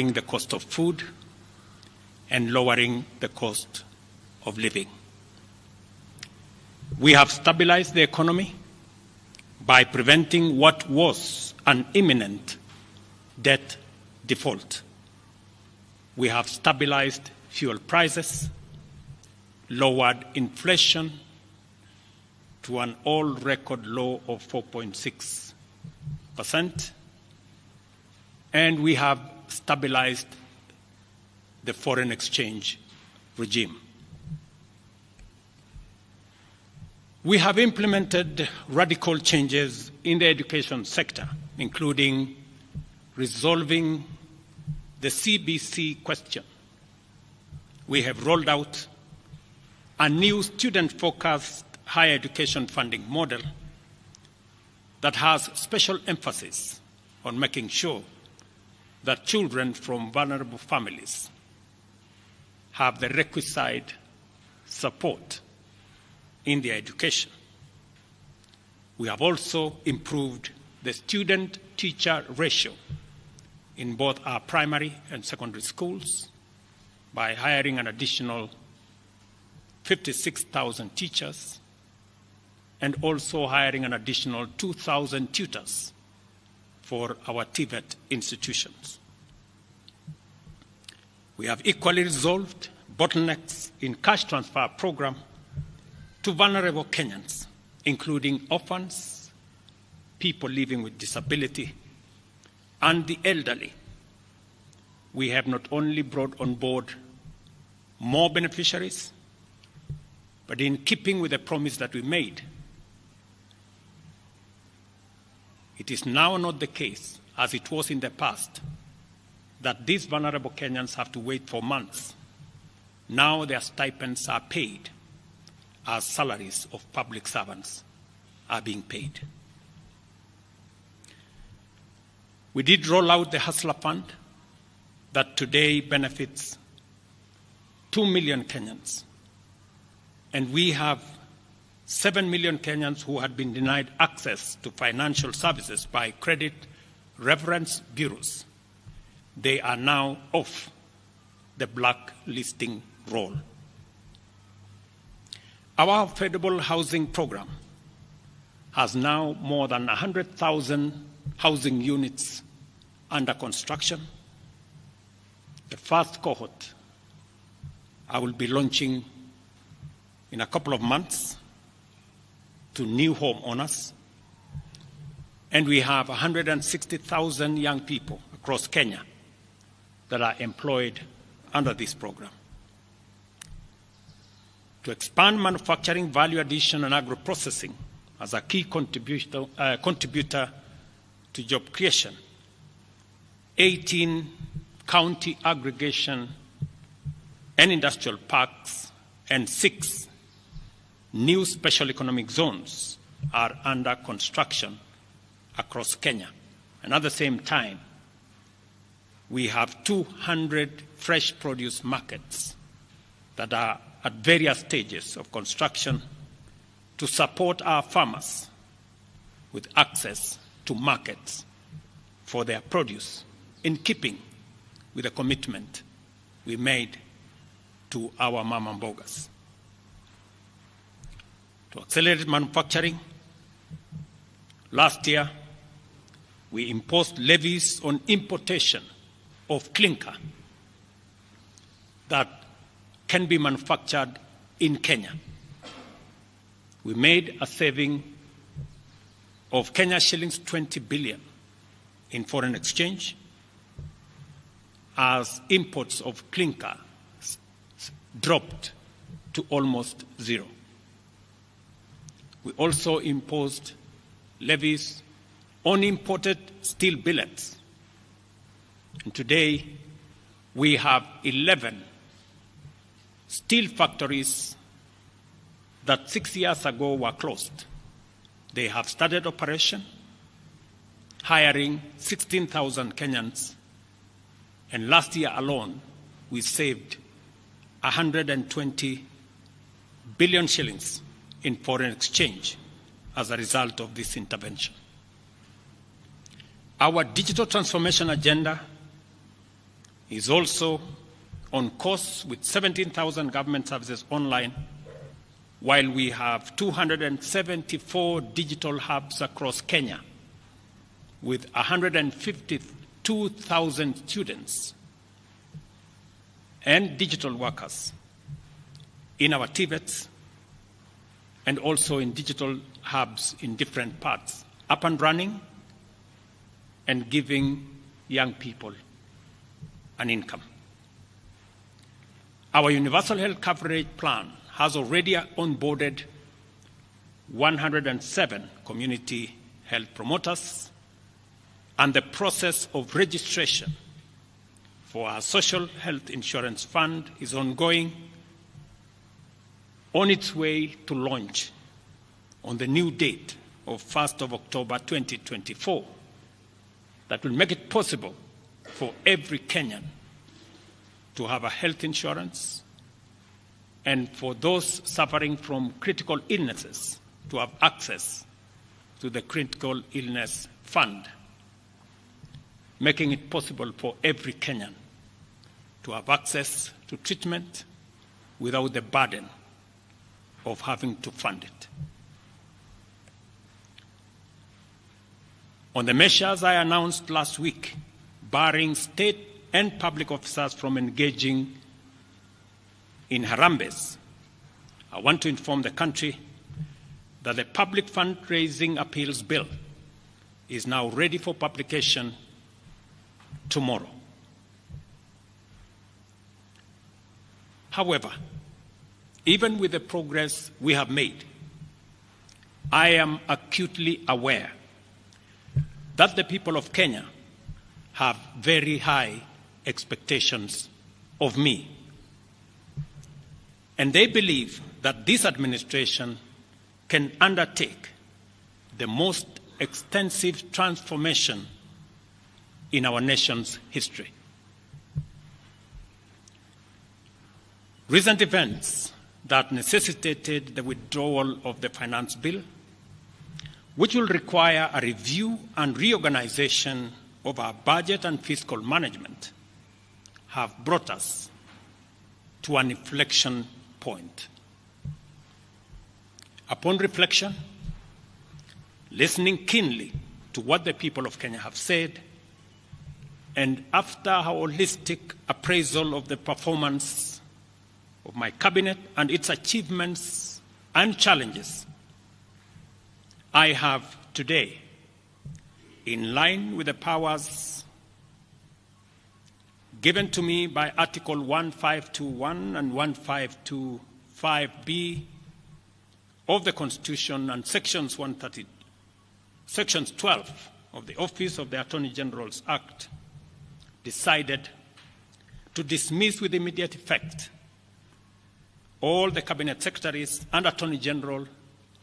the cost of food and lowering the cost of living. We have stabilized the economy by preventing what was an imminent debt default. We have stabilized fuel prices, lowered inflation to an all-record low of 4.6%, and we have stabilized the foreign exchange regime. We have implemented radical changes in the education sector, including resolving the CBC question. We have rolled out a new student-focused higher education funding model that has special emphasis on making sure that children from vulnerable families have the requisite support in their education. We have also improved the student-teacher ratio in both our primary and secondary schools by hiring an additional 56,000 teachers and also hiring an additional 2,000 tutors for our TVET institutions. We have equally resolved bottlenecks in cash transfer program to vulnerable Kenyans, including orphans, people living with disability, and the elderly. We have not only brought on board more beneficiaries, but in keeping with the promise that we made, it is now not the case, as it was in the past, that these vulnerable Kenyans have to wait for months. Now their stipends are paid as salaries of public servants are being paid. We did roll out the Hustler Fund that today benefits 2 million Kenyans. And we have 7 million Kenyans who had been denied access to financial services by credit reference bureaus. They are now off the blacklisting roll. Our affordable housing program has now more than 100,000 housing units under construction. The first cohort I will be launching in a couple of months to new homeowners. And we have 160,000 young people across Kenya that are employed under this program. To expand manufacturing, value addition, and agro-processing as a key contributor to job creation, 18 county aggregation and industrial parks and 6 new special economic zones are under construction across Kenya. And at the same time, we have 200 fresh produce markets that are at various stages of construction to support our farmers with access to markets for their produce, in keeping with the commitment we made to our mama mbogas. To accelerate manufacturing, last year we imposed levies on importation of clinker that can be manufactured in Kenya. We made a saving of Kenya shillings 20 billion in foreign exchange as imports of clinker dropped to almost zero. We also imposed levies on imported steel billets. And today, we have 11 steel factories that 6 years ago were closed. They have started operation, hiring 16,000 Kenyans, and last year alone, we saved 120 billion shillings in foreign exchange as a result of this intervention. Our digital transformation agenda is also on course with 17,000 government services online, while we have 274 digital hubs across Kenya with 152,000 students and digital workers in our TVETs and also in digital hubs in different parts, up and running and giving young people an income. Our universal health coverage plan has already onboarded 107 community health promoters, and the process of registration for our social health insurance fund is ongoing, on its way to launch on the new date of 1st of October 2024 that will make it possible for every Kenyan to have a health insurance, and for those suffering from critical illnesses to have access to the critical illness fund, making it possible for every Kenyan to have access to treatment without the burden of having to fund it. On the measures I announced last week, barring state and public officers from engaging in harambes, I want to inform the country that the Public Fundraising Appeals Bill is now ready for publication tomorrow. However, even with the progress we have made, I am acutely aware that the people of Kenya have very high expectations of me. And they believe that this administration can undertake the most extensive transformation in our nation's history. Recent events that necessitated the withdrawal of the finance bill, which will require a review and reorganization of our budget and fiscal management, have brought us to an inflection point. Upon reflection, listening keenly to what the people of Kenya have said, and after a holistic appraisal of the performance of my cabinet and its achievements and challenges, I have today, in line with the powers given to me by Article 1521 and 1525B of the Constitution and Sections 12 of the Office of the Attorney General's Act, decided to dismiss with immediate effect all the Cabinet Secretaries and Attorney General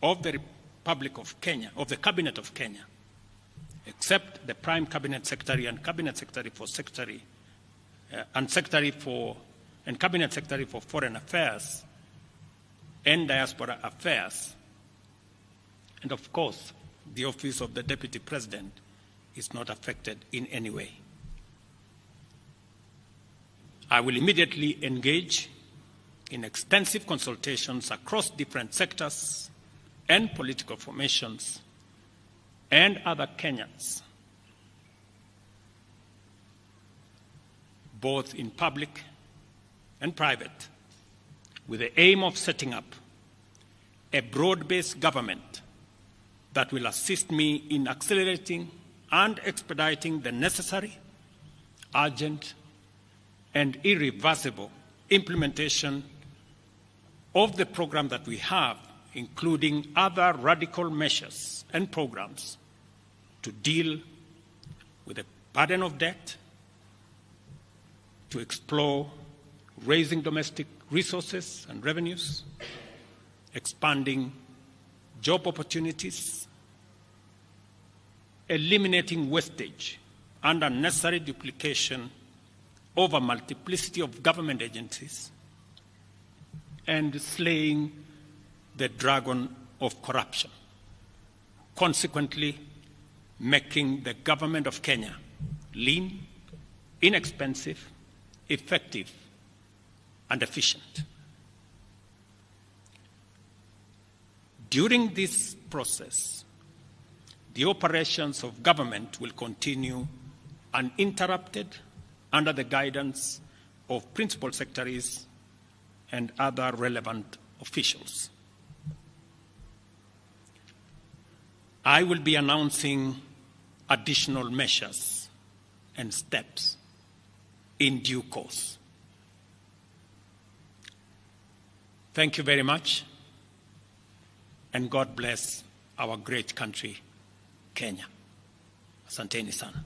of the Republic of Kenya, of the Cabinet of Kenya, except the Prime Cabinet Secretary and Cabinet Secretary for Cabinet Secretary for Foreign Affairs and Diaspora Affairs. And of course, the Office of the Deputy President is not affected in any way. I will immediately engage in extensive consultations across different sectors and political formations and other Kenyans, both in public and private, with the aim of setting up a broad-based government that will assist me in accelerating and expediting the necessary, urgent, and irreversible implementation of the program that we have, including other radical measures and programs to deal with the burden of debt, to explore raising domestic resources and revenues, expanding job opportunities, eliminating wastage and unnecessary duplication of a multiplicity of government agencies, and slaying the dragon of corruption, consequently making the government of Kenya lean, inexpensive, effective, and efficient. During this process, the operations of government will continue uninterrupted under the guidance of principal secretaries and other relevant officials. I will be announcing additional measures and steps in due course. Thank you very much, and God bless our great country, Kenya. Asanteni sana.